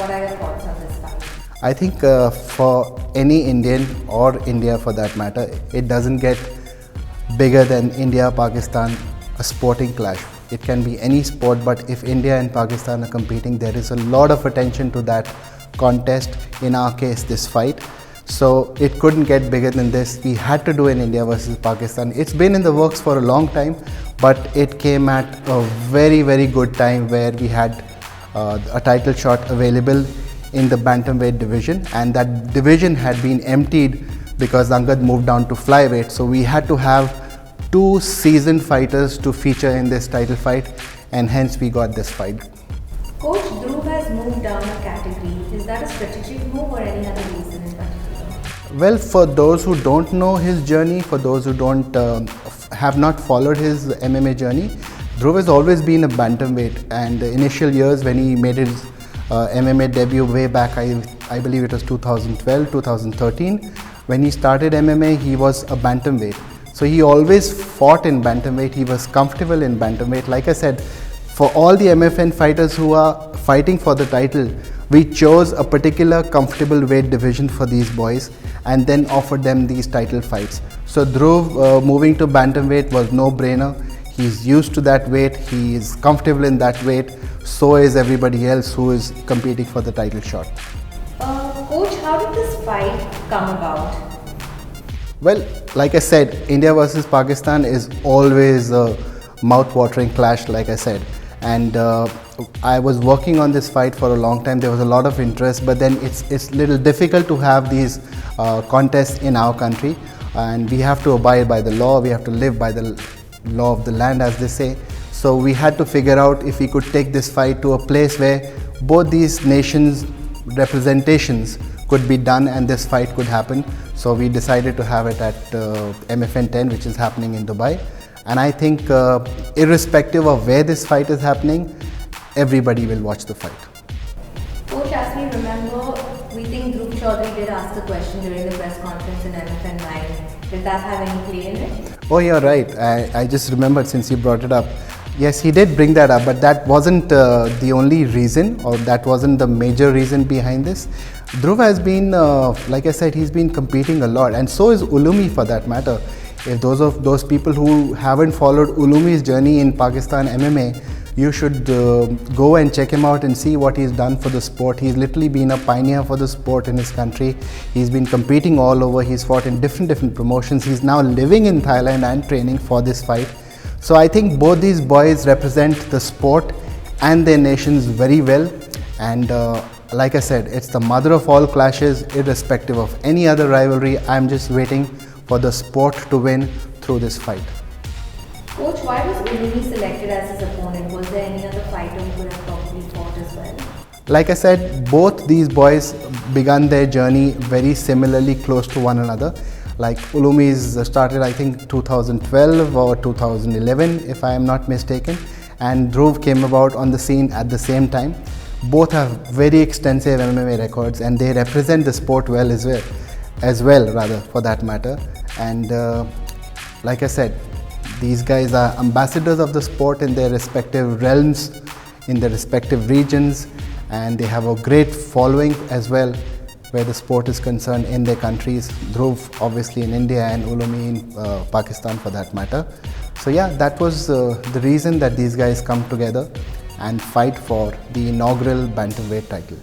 What are your thoughts on this fight? I think for any Indian or India for that matter, it doesn't get bigger than India-Pakistan, a sporting clash. It can be any sport, but if India and Pakistan are competing, there is a lot of attention to that contest, in our case this fight. So it couldn't get bigger than this. We had to do an India versus Pakistan. It's been in the works for a long time, but it came at a very, very good time where we had a title shot available in the bantamweight division, and that division had been emptied because Angad moved down to flyweight. So we had to have two seasoned fighters to feature in this title fight, and hence we got this fight. Coach, Dhruv has moved down a category. Is that a strategic move or any other reason in particular? Well, for those who don't know his journey, for those who have not followed his MMA journey, Dhruv has always been a bantamweight, and the initial years when he made his MMA debut way back, I believe it was 2012, 2013, when he started MMA, he was a bantamweight. So he always fought in bantamweight, he was comfortable in bantamweight. Like I said, for all the MFN fighters who are fighting for the title, we chose a particular comfortable weight division for these boys and then offered them these title fights. So Dhruv moving to bantamweight was no brainer. He's used to that weight, he is comfortable in that weight, so is everybody else who is competing for the title shot. Coach, how did this fight come about? Well, like I said, India versus Pakistan is always a mouth-watering clash, like I said. And I was working on this fight for a long time. There was a lot of interest, but then it's a little difficult to have these contests in our country. And we have to abide by the law, we have to live by the law of the land, as they say. So we had to figure out if we could take this fight to a place where both these nations' representations could be done and this fight could happen. So we decided to have it at MFN 10, which is happening in Dubai. And I think irrespective of where this fight is happening, everybody will watch the fight. Coach, as we remember, we think Dhruv Chaudhary did ask a question during the press conference in MFN 9. Did that have any play in it? Oh, you're right. I just remembered since you brought it up. Yes, he did bring that up, but that wasn't the only reason, or that wasn't the major reason behind this. Dhruv has been, like I said, he's been competing a lot, and so is Uloomi for that matter. If those people who haven't followed Uloomi's journey in Pakistan MMA, you should go and check him out and see what he's done for the sport. He's literally been a pioneer for the sport in his country. He's been competing all over. He's fought in different promotions. He's now living in Thailand and training for this fight. So I think both these boys represent the sport and their nations very well. And like I said, it's the mother of all clashes, irrespective of any other rivalry. I'm just waiting for the sport to win through this fight. Coach, why was Uloomi selected as his opponent? Was there any other fighter who could have probably fought as well? Like I said, both these boys began their journey very similarly close to one another. Like Uloomi's started, I think, 2012 or 2011, if I am not mistaken. And Dhruv came about on the scene at the same time. Both have very extensive MMA records, and they represent the sport well as well, for that matter. And like I said, these guys are ambassadors of the sport in their respective realms, in their respective regions, and they have a great following as well where the sport is concerned in their countries. Dhruv obviously in India and Uloomi in Pakistan for that matter. So yeah, that was the reason that these guys come together and fight for the inaugural bantamweight title.